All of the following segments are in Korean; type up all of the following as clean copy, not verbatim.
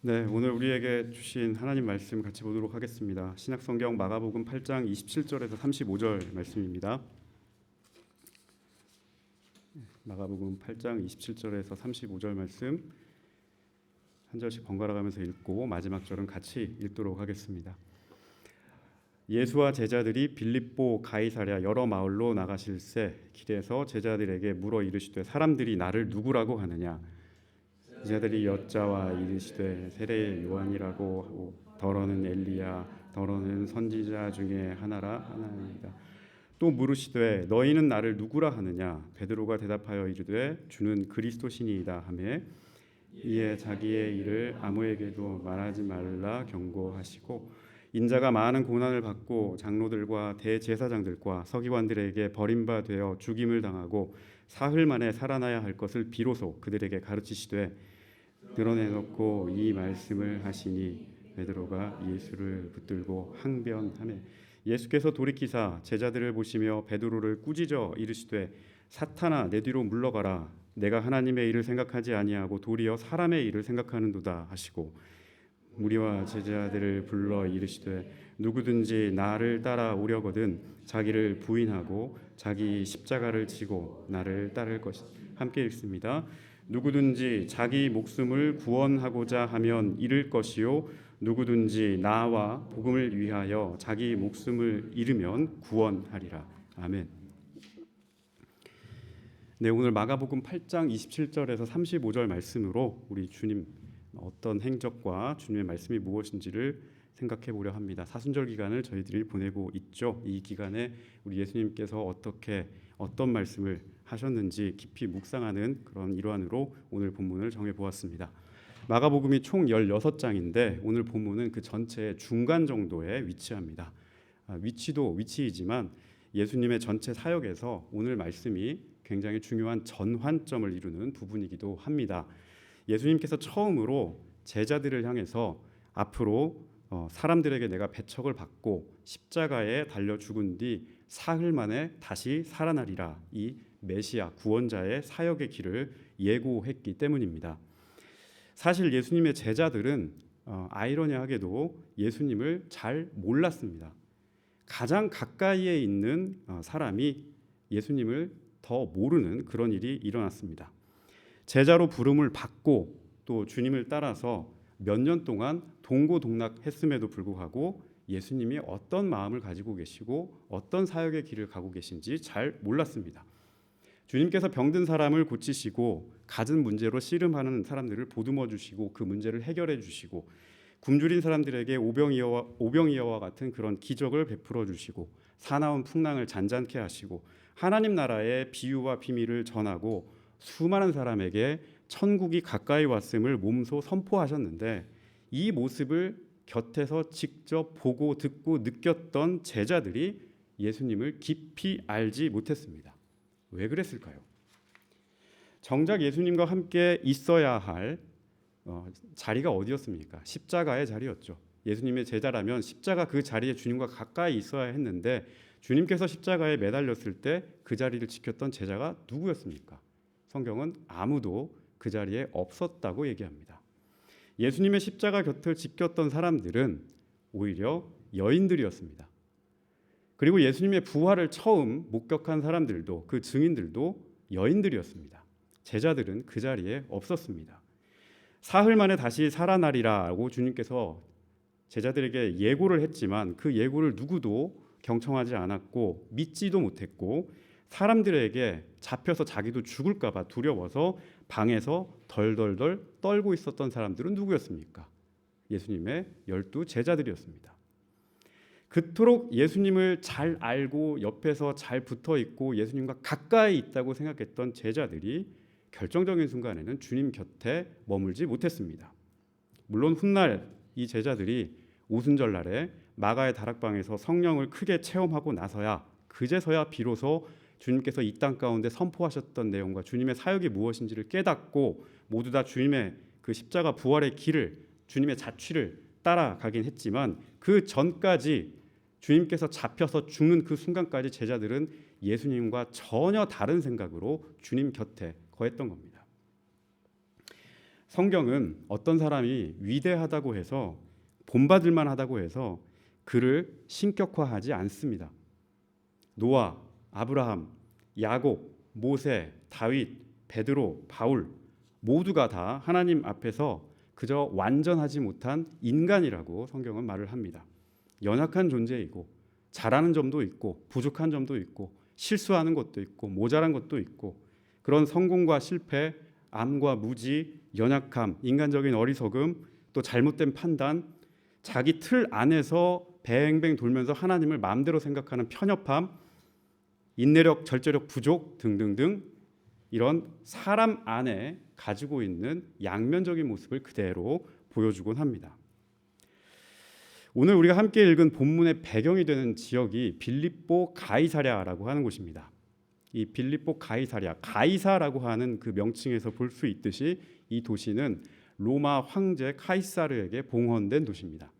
네, 오늘 우리에게 주신 하나님 말씀 같이 보도록 하겠습니다. 신약성경 마가복음 8장 27절에서 35절 말씀입니다. 마가복음 8장 27절에서 35절 말씀 한 절씩 번갈아 가면서 읽고 마지막 절은 같이 읽도록 하겠습니다. 예수와 제자들이 빌립보 가이사랴 여러 마을로 나가실새 길에서 제자들에게 물어 이르시되 사람들이 나를 누구라고 하느냐. 제자들이 여짜와 이르시되 세례의 요한이라고 하고 더러는 엘리야 더러는 선지자 중에 하나이다. 또 물으시되 너희는 나를 누구라 하느냐. 베드로가 대답하여 이르되 주는 그리스도시니이다 하매 이에 자기의 일을 아무에게도 말하지 말라 경고하시고 인자가 많은 고난을 받고 장로들과 대제사장들과 서기관들에게 버림받아 죽임을 당하고 사흘 만에 살아나야 할 것을 비로소 그들에게 가르치시되 드러내놓고 이 말씀을 하시니 베드로가 예수를 붙들고 항변하매 예수께서 돌이키사 제자들을 보시며 베드로를 꾸짖어 이르시되 사탄아 내 뒤로 물러가라. 내가 하나님의 일을 생각하지 아니하고 도리어 사람의 일을 생각하는도다 하시고 무리와 제자들을 불러 이르시되 누구든지 나를 따라오려거든 자기를 부인하고 자기 십자가를 지고 나를 따를 것이다. 함께 읽습니다. 누구든지 자기 목숨을 구원하고자 하면 잃을 것이요 누구든지 나와 복음을 위하여 자기 목숨을 잃으면 구원하리라. 아멘. 네, 오늘 마가복음 8장 27절에서 35절 말씀으로 우리 주님 어떤 행적과 주님의 말씀이 무엇인지를 생각해 보려 합니다. 사순절 기간을 저희들이 보내고 있죠. 이 기간에 우리 예수님께서 어떤 말씀을 하셨는지 깊이 묵상하는 그런 일환으로 오늘 본문을 정해 보았습니다. 마가복음이 총 16장인데 오늘 본문은 그 전체의 중간 정도에 위치합니다. 위치도 위치이지만 예수님의 전체 사역에서 오늘 말씀이 굉장히 중요한 전환점을 이루는 부분이기도 합니다. 예수님께서 처음으로 제자들을 향해서 앞으로 사람들에게 내가 배척을 받고 십자가에 달려 죽은 뒤 사흘 만에 다시 살아나리라, 이 메시아 구원자의 사역의 길을 예고했기 때문입니다. 사실 예수님의 제자들은 아이러니하게도 예수님을 잘 몰랐습니다. 가장 가까이에 있는 사람이 예수님을 더 모르는 그런 일이 일어났습니다. 제자로 부름을 받고 또 주님을 따라서 몇 년 동안 동고동락했음에도 불구하고 예수님이 어떤 마음을 가지고 계시고 어떤 사역의 길을 가고 계신지 잘 몰랐습니다. 주님께서 병든 사람을 고치시고 갖은 문제로 씨름하는 사람들을 보듬어 주시고 그 문제를 해결해 주시고 굶주린 사람들에게 오병이어와 같은 그런 기적을 베풀어 주시고 사나운 풍랑을 잔잔케 하시고 하나님 나라의 비유와 비밀을 전하고 수많은 사람에게 천국이 가까이 왔음을 몸소 선포하셨는데 이 모습을 곁에서 직접 보고 듣고 느꼈던 제자들이 예수님을 깊이 알지 못했습니다. 왜 그랬을까요? 정작 예수님과 함께 있어야 할 자리가 어디였습니까? 십자가의 자리였죠. 예수님의 제자라면 십자가 그 자리에 주님과 가까이 있어야 했는데 주님께서 십자가에 매달렸을 때 그 자리를 지켰던 제자가 누구였습니까? 성경은 아무도 그 자리에 없었다고 얘기합니다. 예수님의 십자가 곁을 지켰던 사람들은 오히려 여인들이었습니다. 그리고 예수님의 부활을 처음 목격한 사람들도, 그 증인들도 여인들이었습니다. 제자들은 그 자리에 없었습니다. 사흘 만에 다시 살아나리라고 주님께서 제자들에게 예고를 했지만 그 예고를 누구도 경청하지 않았고 믿지도 못했고 사람들에게 잡혀서 자기도 죽을까 봐 두려워서 방에서 덜덜덜 떨고 있었던 사람들은 누구였습니까? 예수님의 12 제자들이었습니다. 그토록 예수님을 잘 알고 옆에서 잘 붙어 있고 예수님과 가까이 있다고 생각했던 제자들이 결정적인 순간에는 주님 곁에 머물지 못했습니다. 물론 훗날 이 제자들이 오순절 날에 마가의 다락방에서 성령을 크게 체험하고 나서야 그제서야 비로소 주님께서 이 땅 가운데 선포하셨던 내용과 주님의 사역이 무엇인지를 깨닫고 모두 다 주님의 그 십자가 부활의 길을, 주님의 자취를 따라가긴 했지만 그 전까지 주님께서 잡혀서 죽는 그 순간까지 제자들은 예수님과 전혀 다른 생각으로 주님 곁에 거했던 겁니다. 성경은 어떤 사람이 위대하다고 해서 본받을 만하다고 해서 그를 신격화하지 않습니다. 노아, 아브라함, 야곱, 모세, 다윗, 베드로, 바울 모두가 다 하나님 앞에서 그저 완전하지 못한 인간이라고 성경은 말을 합니다. 연약한 존재이고 잘하는 점도 있고 부족한 점도 있고 실수하는 것도 있고 모자란 것도 있고 그런 성공과 실패, 암과 무지, 연약함, 인간적인 어리석음, 또 잘못된 판단, 자기 틀 안에서 뱅뱅 돌면서 하나님을 마음대로 생각하는 편협함, 인내력, 절제력 부족 등등등 이런 사람 안에 가지고 있는 양면적인 모습을 그대로 보여주곤 합니다. 오늘 우리가 함께 읽은 본문의 배경이 되는 지역이 빌립보 가이사랴라고 하는 곳입니다. 이 빌립보 가이사라고 하는 그 명칭에서 볼 수 있듯이 이 도시는 로마 황제 카이사르에게 봉헌된 도시입니다.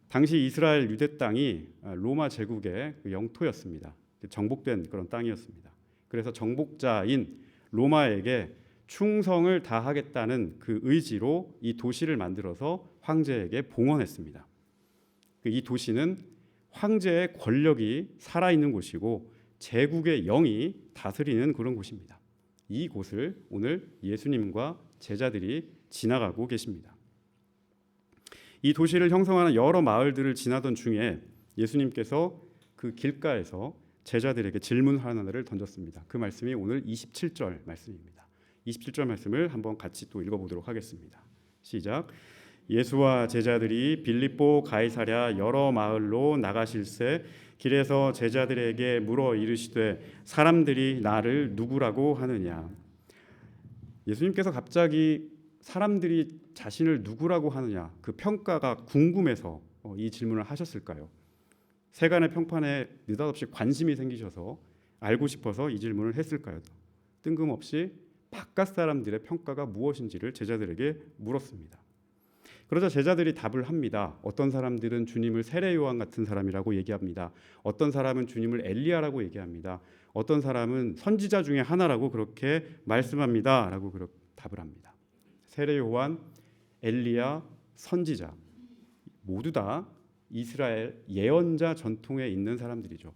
당시 이스라엘 유대 땅이 로마 제국의 영토였습니다. 정복된 그런 땅이었습니다. 그래서 정복자인 로마에게 충성을 다하겠다는 그 의지로 이 도시를 만들어서 황제에게 봉헌했습니다. 이 도시는 황제의 권력이 살아있는 곳이고 제국의 영이 다스리는 그런 곳입니다. 이 곳을 오늘 예수님과 제자들이 지나가고 계십니다. 이 도시를 형성하는 여러 마을들을 지나던 중에 예수님께서 그 길가에서 제자들에게 질문 하나를 던졌습니다. 그 말씀이 오늘 27절 말씀입니다. 27절 말씀을 한번 같이 또 읽어보도록 하겠습니다. 시작. 예수와 제자들이 빌립보 가이사랴 여러 마을로 나가실새 길에서 제자들에게 물어 이르시되 사람들이 나를 누구라고 하느냐. 예수님께서 갑자기 사람들이 자신을 누구라고 하느냐 그 평가가 궁금해서 이 질문을 하셨을까요? 세간의 평판에 느닷없이 관심이 생기셔서 알고 싶어서 이 질문을 했을까요? 뜬금없이 바깥 사람들의 평가가 무엇인지를 제자들에게 물었습니다. 그러자 제자들이 답을 합니다. 어떤 사람들은 주님을 세례 요한 같은 사람이라고 얘기합니다. 어떤 사람은 주님을 엘리야라고 얘기합니다. 어떤 사람은 선지자 중에 하나라고 그렇게 말씀합니다. 라고 그렇게 답을 합니다. 세례 요한, 엘리야, 선지자 모두 다 이스라엘 예언자 전통에 있는 사람들이죠.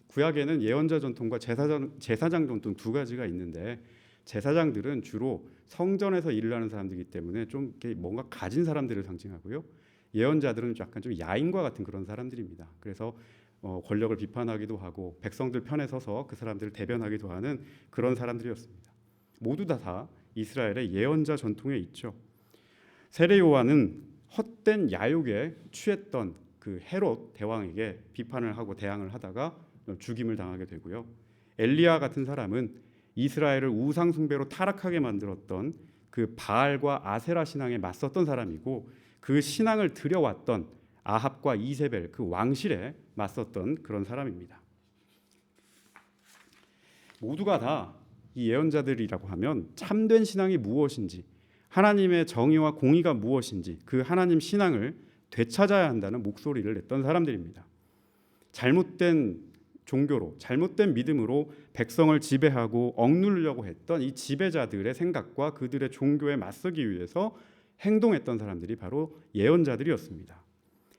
구약에는 예언자 전통과 제사장 전통 두 가지가 있는데 제사장들은 주로 성전에서 일을 하는 사람들이기 때문에 좀 뭔가 가진 사람들을 상징하고요. 예언자들은 약간 좀 야인과 같은 그런 사람들입니다. 그래서 권력을 비판하기도 하고 백성들 편에 서서 그 사람들을 대변하기도 하는 그런 사람들이었습니다. 모두 다 이스라엘의 예언자 전통에 있죠. 세례 요한은 헛된 야욕에 취했던 그 헤롯 대왕에게 비판을 하고 대항을 하다가 죽임을 당하게 되고요. 엘리야 같은 사람은 이스라엘을 우상 숭배로 타락하게 만들었던 그 바알과 아세라 신앙에 맞섰던 사람이고 그 신앙을 들여왔던 아합과 이세벨 그 왕실에 맞섰던 그런 사람입니다. 모두가 다 이 예언자들이라고 하면 참된 신앙이 무엇인지 하나님의 정의와 공의가 무엇인지 그 하나님 신앙을 되찾아야 한다는 목소리를 냈던 사람들입니다. 잘못된 종교로 잘못된 믿음으로 백성을 지배하고 억누르려고 했던 이 지배자들의 생각과 그들의 종교에 맞서기 위해서 행동했던 사람들이 바로 예언자들이었습니다.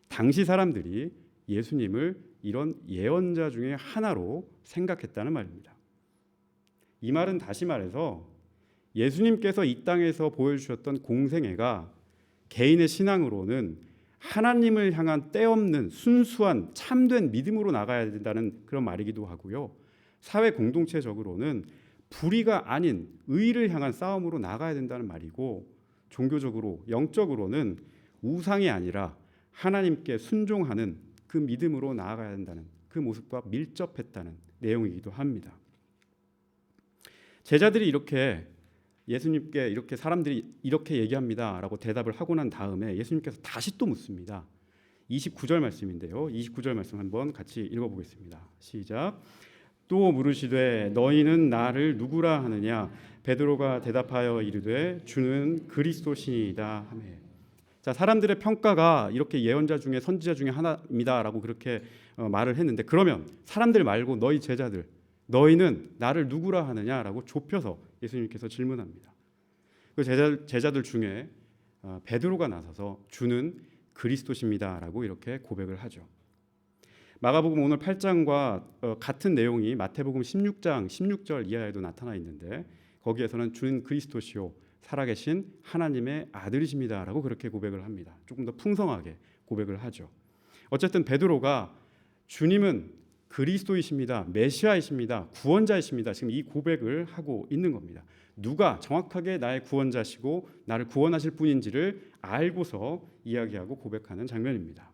당시 사람들이 예수님을 이런 예언자 중에 하나로 생각했다는 말입니다. 이 말은 다시 말해서 예수님께서 이 땅에서 보여주셨던 공생애가 개인의 신앙으로는 하나님을 향한 때없는 순수한 참된 믿음으로 나가야 된다는 그런 말이기도 하고요. 사회 공동체적으로는 불의가 아닌 의를 향한 싸움으로 나가야 된다는 말이고 종교적으로 영적으로는 우상이 아니라 하나님께 순종하는 그 믿음으로 나아가야 된다는 그 모습과 밀접했다는 내용이기도 합니다. 제자들이 이렇게 예수님께 이렇게 사람들이 이렇게 얘기합니다라고 대답을 하고 난 다음에 예수님께서 다시 또 묻습니다. 29절 말씀인데요. 29절 말씀 한번 같이 읽어보겠습니다. 시작. 또 물으시되 너희는 나를 누구라 하느냐? 베드로가 대답하여 이르되 주는 그리스도시니이다 하매. 자, 사람들의 평가가 이렇게 예언자 중에 선지자 중에 하나입니다라고 그렇게 말을 했는데 그러면 사람들 말고 너희 제자들 너희는 나를 누구라 하느냐라고 좁혀서 예수님께서 질문합니다. 그 제자들 중에 베드로가 나서서 주는 그리스도십니다라고 이렇게 고백을 하죠. 마가복음 오늘 8장과 같은 내용이 마태복음 16장 16절 이하에도 나타나 있는데 거기에서는 주는 그리스도시요 살아계신 하나님의 아들이십니다라고 그렇게 고백을 합니다. 조금 더 풍성하게 고백을 하죠. 어쨌든 베드로가 주님은 그리스도이십니다. 메시아이십니다. 구원자이십니다. 지금 이 고백을 하고 있는 겁니다. 누가 정확하게 나의 구원자시고 나를 구원하실 분인지를 알고서 이야기하고 고백하는 장면입니다.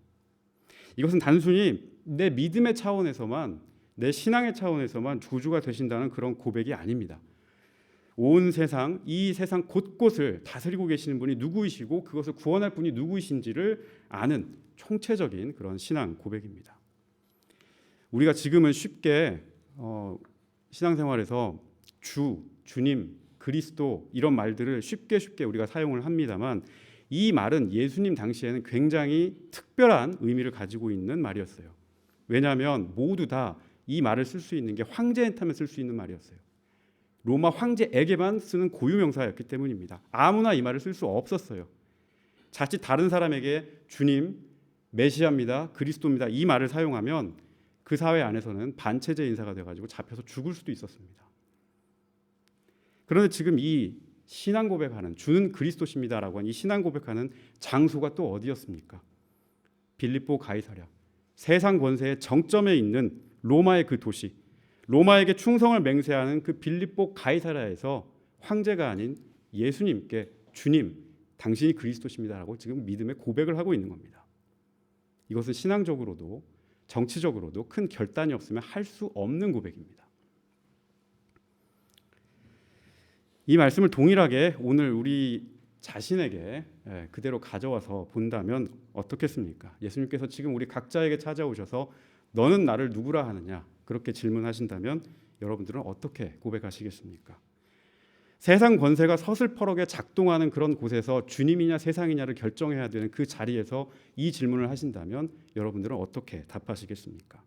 이것은 단순히 내 믿음의 차원에서만, 내 신앙의 차원에서만 구주가 되신다는 그런 고백이 아닙니다. 온 세상, 이 세상 곳곳을 다스리고 계시는 분이 누구이시고 그것을 구원할 분이 누구이신지를 아는 총체적인 그런 신앙 고백입니다. 우리가 지금은 쉽게 신앙생활에서 주, 주님, 그리스도 이런 말들을 쉽게 우리가 사용을 합니다만 이 말은 예수님 당시에는 굉장히 특별한 의미를 가지고 있는 말이었어요. 왜냐하면 모두 다 이 말을 쓸 수 있는 게 황제한테만 쓸 수 있는 말이었어요. 로마 황제에게만 쓰는 고유명사였기 때문입니다. 아무나 이 말을 쓸 수 없었어요. 자칫 다른 사람에게 주님, 메시아입니다, 그리스도입니다 이 말을 사용하면 그 사회 안에서는 반체제 인사가 돼가지고 잡혀서 죽을 수도 있었습니다. 그런데 지금 이 신앙 고백하는 주는 그리스도십니다라고 한 이 신앙 고백하는 장소가 또 어디였습니까? 빌립보 가이사랴, 세상 권세의 정점에 있는 로마의 그 도시, 로마에게 충성을 맹세하는 그 빌립보 가이사랴에서 황제가 아닌 예수님께 주님, 당신이 그리스도십니다라고 지금 믿음의 고백을 하고 있는 겁니다. 이것은 신앙적으로도 정치적으로도 큰 결단이 없으면 할 수 없는 고백입니다. 이 말씀을 동일하게 오늘 우리 자신에게 그대로 가져와서 본다면 어떻겠습니까? 예수님께서 지금 우리 각자에게 찾아오셔서 너는 나를 누구라 하느냐 그렇게 질문하신다면 여러분들은 어떻게 고백하시겠습니까? 세상 권세가 서슬퍼렇게 작동하는 그런 곳에서 주님이냐 세상이냐를 결정해야 되는 그 자리에서 이 질문을 하신다면 여러분들은 어떻게 답하시겠습니까?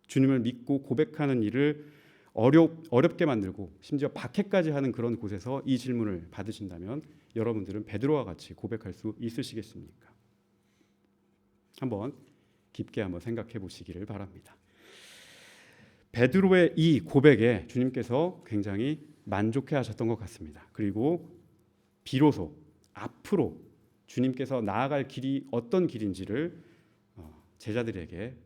주님을 믿고 고백하는 일을 어렵게 만들고 심지어 박해까지 하는 그런 곳에서 이 질문을 받으신다면 여러분들은 베드로와 같이 고백할 수 있으시겠습니까? 한번 깊게 한번 생각해 보시기를 바랍니다. 베드로의 이 고백에 주님께서 굉장히 만족해 하셨던 것 같습니다. 그리고 비로소 앞으로 주님께서 나아갈 길이 어떤 길인지를 제자들에게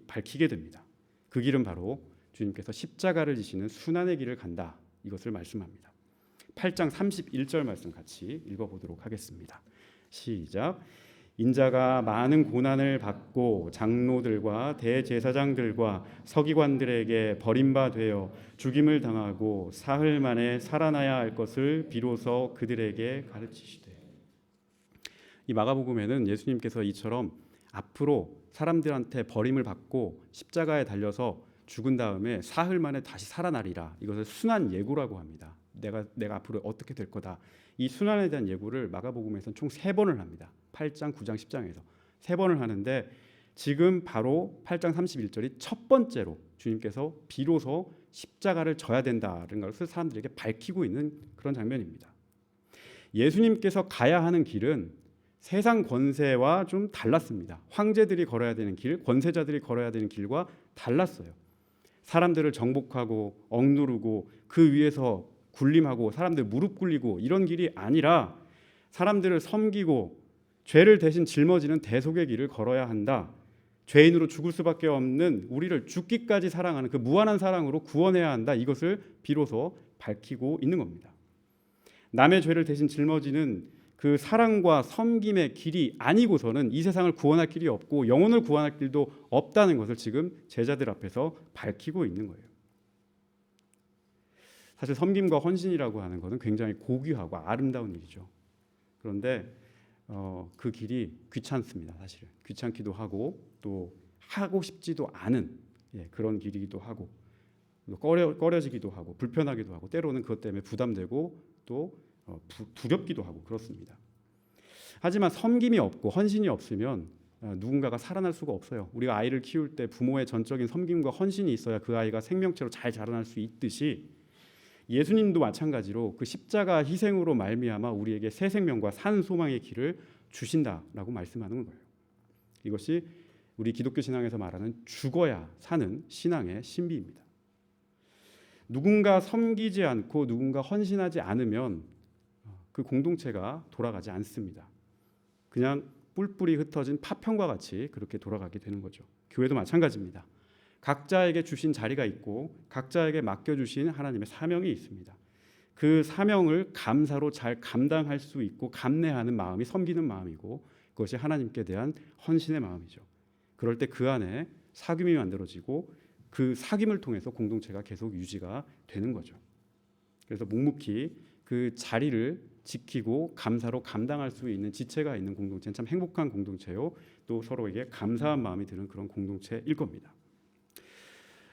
밝히게 됩니다. 그 길은 바로 주님께서 십자가를 지시는 순환의 길을 간다. 이것을 말씀합니다. 8장 31절 말씀 같이 읽어보도록 하겠습니다. 시작. 인자가 많은 고난을 받고 장로들과 대제사장들과 서기관들에게 버림받되어 죽임을 당하고 사흘 만에 살아나야 할 것을 비로소 그들에게 가르치시되. 이 마가복음에는 예수님께서 이처럼 앞으로 사람들한테 버림을 받고 십자가에 달려서 죽은 다음에 사흘 만에 다시 살아나리라. 이것을 순환 예고라고 합니다. 내가 앞으로 어떻게 될 거다. 이 순환에 대한 예고를 마가복음에서는 총 3번을 합니다. 8장, 9장, 10장에서 3번을 하는데 지금 바로 8장 31절이 첫 번째로 주님께서 비로소 십자가를 져야 된다는 것을 사람들에게 밝히고 있는 그런 장면입니다. 예수님께서 가야 하는 길은 세상 권세와 좀 달랐습니다. 황제들이 걸어야 되는 길, 권세자들이 걸어야 되는 길과 달랐어요. 사람들을 정복하고 억누르고 그 위에서 군림하고 사람들 무릎 꿇리고 이런 길이 아니라 사람들을 섬기고 죄를 대신 짊어지는 대속의 길을 걸어야 한다. 죄인으로 죽을 수밖에 없는 우리를 죽기까지 사랑하는 그 무한한 사랑으로 구원해야 한다. 이것을 비로소 밝히고 있는 겁니다. 남의 죄를 대신 짊어지는 그 사랑과 섬김의 길이 아니고서는 이 세상을 구원할 길이 없고 영혼을 구원할 길도 없다는 것을 지금 제자들 앞에서 밝히고 있는 거예요. 사실 섬김과 헌신이라고 하는 것은 굉장히 고귀하고 아름다운 일이죠. 그런데 그 길이 귀찮습니다. 사실은 귀찮기도 하고 또 하고 싶지도 않은 그런 길이기도 하고 꺼려지기도 하고 불편하기도 하고 때로는 그것 때문에 부담되고 또 두렵기도 하고 그렇습니다. 하지만 섬김이 없고 헌신이 없으면 누군가가 살아날 수가 없어요. 우리가 아이를 키울 때 부모의 전적인 섬김과 헌신이 있어야 그 아이가 생명체로 잘 자라날 수 있듯이 예수님도 마찬가지로 그 십자가 희생으로 말미암아 우리에게 새 생명과 산 소망의 길을 주신다라고 말씀하는 거예요. 이것이 우리 기독교 신앙에서 말하는 죽어야 사는 신앙의 신비입니다. 누군가 섬기지 않고 누군가 헌신하지 않으면 그 공동체가 돌아가지 않습니다. 그냥 뿔뿔이 흩어진 파편과 같이 그렇게 돌아가게 되는 거죠. 교회도 마찬가지입니다. 각자에게 주신 자리가 있고 각자에게 맡겨주신 하나님의 사명이 있습니다. 그 사명을 감사로 잘 감당할 수 있고 감내하는 마음이 섬기는 마음이고 그것이 하나님께 대한 헌신의 마음이죠. 그럴 때 그 안에 사귐이 만들어지고 그 사귐을 통해서 공동체가 계속 유지가 되는 거죠. 그래서 묵묵히 그 자리를 지키고 감사로 감당할 수 있는 지체가 있는 공동체는 참 행복한 공동체요. 또 서로에게 감사한 마음이 드는 그런 공동체일 겁니다.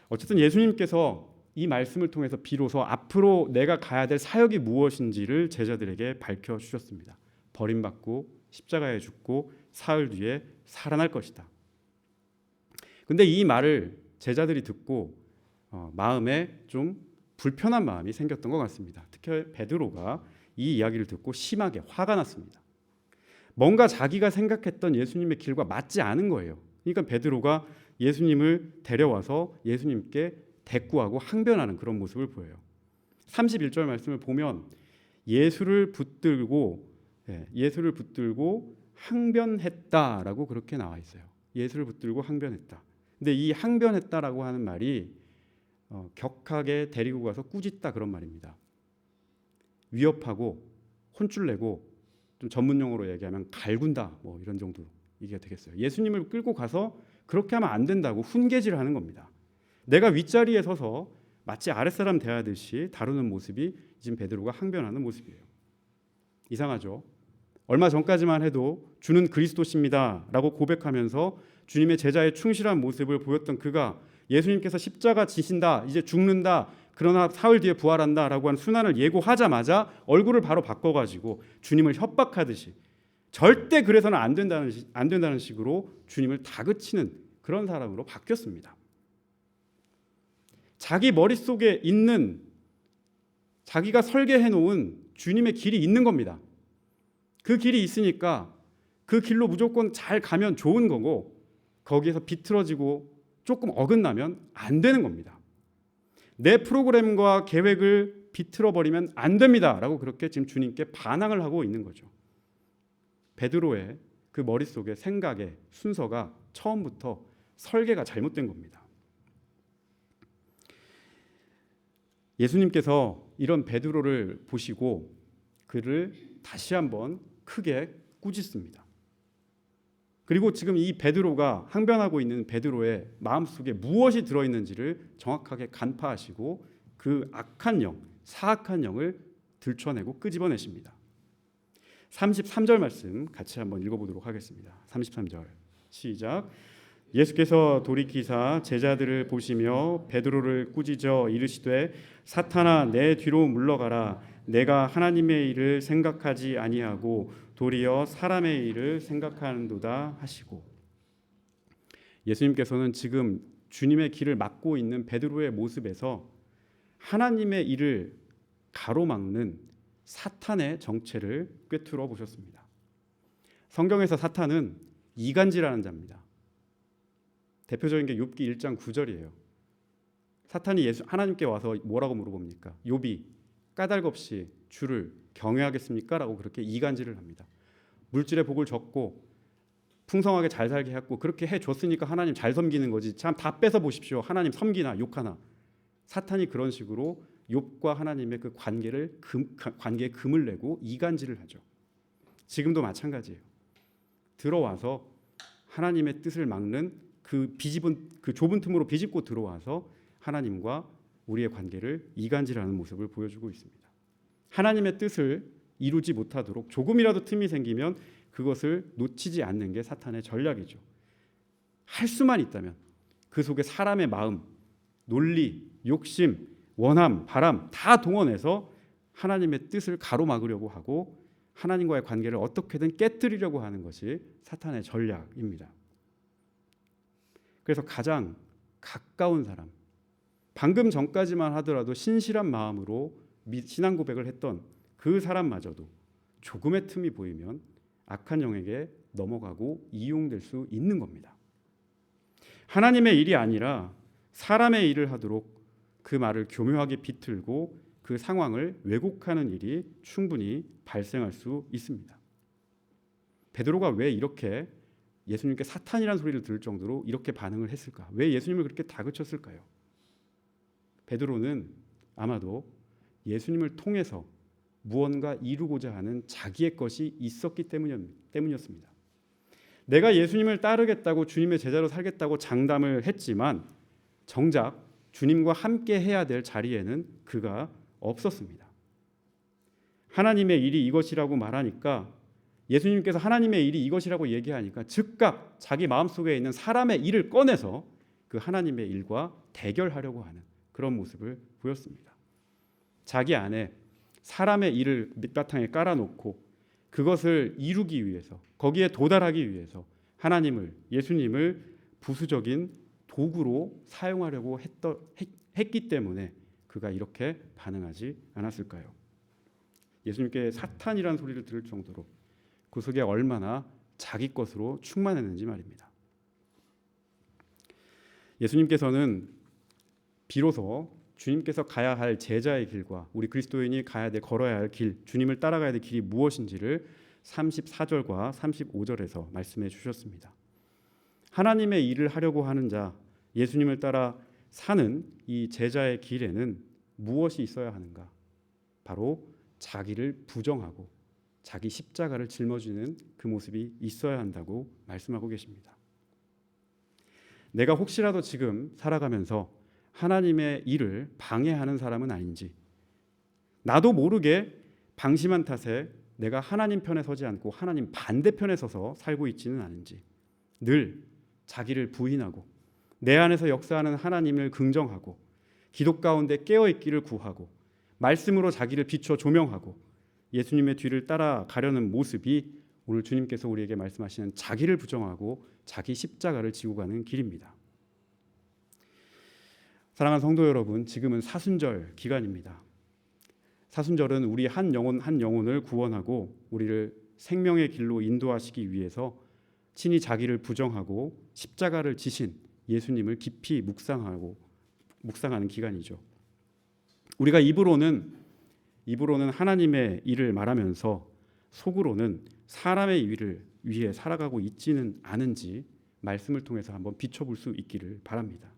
어쨌든 예수님께서 이 말씀을 통해서 비로소 앞으로 내가 가야 될 사역이 무엇인지를 제자들에게 밝혀주셨습니다. 버림받고 십자가에 죽고 사흘 뒤에 살아날 것이다. 근데 이 말을 제자들이 듣고 마음에 좀 불편한 마음이 생겼던 것 같습니다. 특히 베드로가 이 이야기를 듣고 심하게 화가 났습니다. 뭔가 자기가 생각했던 예수님의 길과 맞지 않은 거예요. 그러니까 베드로가 예수님을 데려와서 예수님께 대꾸하고 항변하는 그런 모습을 보여요. 31절 말씀을 보면 예수를 붙들고 항변했다라고 그렇게 나와 있어요. 예수를 붙들고 항변했다. 근데 이 항변했다라고 하는 말이 격하게 데리고 가서 꾸짖다 그런 말입니다. 위협하고 혼쭐 내고 좀 전문 용어로 얘기하면 갈군다 뭐 이런 정도 이게 되겠어요. 예수님을 끌고 가서 그렇게 하면 안 된다고 훈계질하는 겁니다. 내가 윗자리에 서서 마치 아랫사람 대하듯이 다루는 모습이 지금 베드로가 항변하는 모습이에요. 이상하죠? 얼마 전까지만 해도 주는 그리스도십니다 라고 고백하면서 주님의 제자의 충실한 모습을 보였던 그가 예수님께서 십자가 지신다, 이제 죽는다, 그러나 사흘 뒤에 부활한다 라고 하는 순환을 예고하자마자 얼굴을 바로 바꿔가지고 주님을 협박하듯이 절대 그래서는 안 된다는 식으로 주님을 다그치는 그런 사람으로 바뀌었습니다. 자기 머릿속에 있는 자기가 설계해 놓은 주님의 길이 있는 겁니다. 그 길이 있으니까 그 길로 무조건 잘 가면 좋은 거고 거기에서 비틀어지고 조금 어긋나면 안 되는 겁니다. 내 프로그램과 계획을 비틀어버리면 안 됩니다 라고 그렇게 지금 주님께 반항을 하고 있는 거죠. 베드로의 그 머릿속에 생각의 순서가 처음부터 설계가 잘못된 겁니다. 예수님께서 이런 베드로를 보시고 그를 다시 한번 크게 꾸짖습니다. 그리고 지금 이 베드로가 항변하고 있는 베드로의 마음속에 무엇이 들어있는지를 정확하게 간파하시고 그 악한 영, 사악한 영을 들춰내고 끄집어내십니다. 33절 말씀 같이 한번 읽어보도록 하겠습니다. 33절 시작. 예수께서 돌이키사 제자들을 보시며 베드로를 꾸짖어 이르시되 사탄아 내 뒤로 물러가라. 내가 하나님의 일을 생각하지 아니하고 도리어 사람의 일을 생각하는도다 하시고, 예수님께서는 지금 주님의 길을 막고 있는 베드로의 모습에서 하나님의 일을 가로막는 사탄의 정체를 꿰뚫어 보셨습니다. 성경에서 사탄은 이간질하는 자입니다. 대표적인 게 욥기 1장 9절이에요. 사탄이 하나님께 와서 뭐라고 물어봅니까? 욥이 까닭없이 주를 경외하겠습니까? 라고 그렇게 이간질을 합니다. 물질의 복을 줬고 풍성하게 잘 살게 했고 그렇게 해줬으니까 하나님 잘 섬기는 거지. 참 다 뺏어 보십시오. 하나님 섬기나 욕하나. 사탄이 그런 식으로 욥과 하나님의 그 관계에 금을 내고 이간질을 하죠. 지금도 마찬가지예요. 들어와서 하나님의 뜻을 막는 그 좁은 틈으로 비집고 들어와서 하나님과 우리의 관계를 이간질하는 모습을 보여주고 있습니다. 하나님의 뜻을 이루지 못하도록 조금이라도 틈이 생기면 그것을 놓치지 않는 게 사탄의 전략이죠. 할 수만 있다면 그 속에 사람의 마음, 논리, 욕심, 원함, 바람 다 동원해서 하나님의 뜻을 가로막으려고 하고 하나님과의 관계를 어떻게든 깨뜨리려고 하는 것이 사탄의 전략입니다. 그래서 가장 가까운 사람, 방금 전까지만 하더라도 신실한 마음으로 신앙 고백을 했던 그 사람마저도 조금의 틈이 보이면 악한 영에게 넘어가고 이용될 수 있는 겁니다. 하나님의 일이 아니라 사람의 일을 하도록 그 말을 교묘하게 비틀고 그 상황을 왜곡하는 일이 충분히 발생할 수 있습니다. 베드로가 왜 이렇게 예수님께 사탄이라는 소리를 들을 정도로 이렇게 반응을 했을까? 왜 예수님을 그렇게 다그쳤을까요? 베드로는 아마도 예수님을 통해서 무언가 이루고자 하는 자기의 것이 있었기 때문이었습니다. 내가 예수님을 따르겠다고 주님의 제자로 살겠다고 장담을 했지만 정작 주님과 함께 해야 될 자리에는 그가 없었습니다. 하나님의 일이 이것이라고 말하니까 예수님께서 하나님의 일이 이것이라고 얘기하니까 즉각 자기 마음속에 있는 사람의 일을 꺼내서 그 하나님의 일과 대결하려고 하는 그런 모습을 보였습니다. 자기 안에 사람의 일을 밑바탕에 깔아놓고 그것을 이루기 위해서 거기에 도달하기 위해서 하나님을 예수님을 부수적인 도구로 사용하려고 했기 때문에 그가 이렇게 반응하지 않았을까요? 예수님께 사탄이라는 소리를 들을 정도로 그 속에 얼마나 자기 것으로 충만했는지 말입니다. 예수님께서는 비로소 주님께서 가야 할 제자의 길과 우리 그리스도인이 걸어야 할 길, 주님을 따라가야 될 길이 무엇인지를 34절과 35절에서 말씀해 주셨습니다. 하나님의 일을 하려고 하는 자, 예수님을 따라 사는 이 제자의 길에는 무엇이 있어야 하는가? 바로 자기를 부정하고 자기 십자가를 짊어지는 그 모습이 있어야 한다고 말씀하고 계십니다. 내가 혹시라도 지금 살아가면서 하나님의 일을 방해하는 사람은 아닌지, 나도 모르게 방심한 탓에 내가 하나님 편에 서지 않고 하나님 반대편에 서서 살고 있지는 않은지, 늘 자기를 부인하고 내 안에서 역사하는 하나님을 긍정하고 기도 가운데 깨어있기를 구하고 말씀으로 자기를 비춰 조명하고 예수님의 뒤를 따라가려는 모습이 오늘 주님께서 우리에게 말씀하시는 자기를 부정하고 자기 십자가를 지고 가는 길입니다. 사랑하는 성도 여러분, 지금은 사순절 기간입니다. 사순절은 우리 한 영혼을 구원하고 우리를 생명의 길로 인도하시기 위해서 친히 자기를 부정하고 십자가를 지신 예수님을 깊이 묵상하는 기간이죠. 우리가 입으로는 하나님의 일을 말하면서 속으로는 사람의 일을 위해 살아가고 있지는 않은지 말씀을 통해서 한번 비춰볼 수 있기를 바랍니다.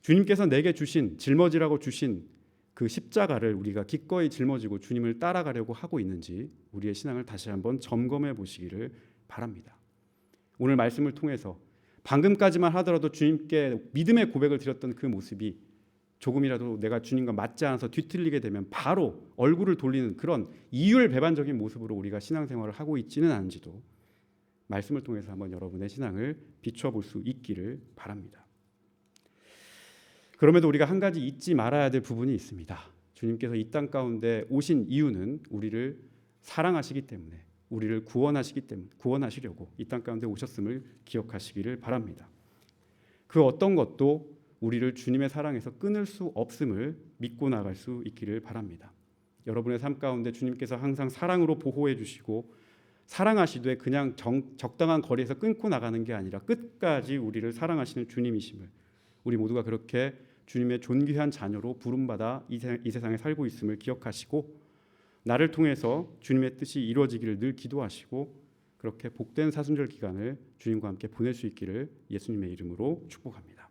주님께서 내게 짊어지라고 주신 그 십자가를 우리가 기꺼이 짊어지고 주님을 따라가려고 하고 있는지 우리의 신앙을 다시 한번 점검해 보시기를 바랍니다. 오늘 말씀을 통해서 방금까지만 하더라도 주님께 믿음의 고백을 드렸던 그 모습이 조금이라도 내가 주님과 맞지 않아서 뒤틀리게 되면 바로 얼굴을 돌리는 그런 이율배반적인 모습으로 우리가 신앙생활을 하고 있지는 않은지도 말씀을 통해서 한번 여러분의 신앙을 비춰볼 수 있기를 바랍니다. 그럼에도 우리가 한 가지 잊지 말아야 될 부분이 있습니다. 주님께서 이 땅 가운데 오신 이유는 우리를 사랑하시기 때문에, 우리를 구원하시려고 이 땅 가운데 오셨음을 기억하시기를 바랍니다. 그 어떤 것도 우리를 주님의 사랑에서 끊을 수 없음을 믿고 나갈 수 있기를 바랍니다. 여러분의 삶 가운데 주님께서 항상 사랑으로 보호해 주시고 사랑하시되 그냥 적당한 거리에서 끊고 나가는 게 아니라 끝까지 우리를 사랑하시는 주님이심을, 우리 모두가 그렇게 주님의 존귀한 자녀로 부름받아 이 세상에 살고 있음을 기억하시고 나를 통해서 주님의 뜻이 이루어지기를 늘 기도하시고 그렇게 복된 사순절 기간을 주님과 함께 보낼 수 있기를 예수님의 이름으로 축복합니다.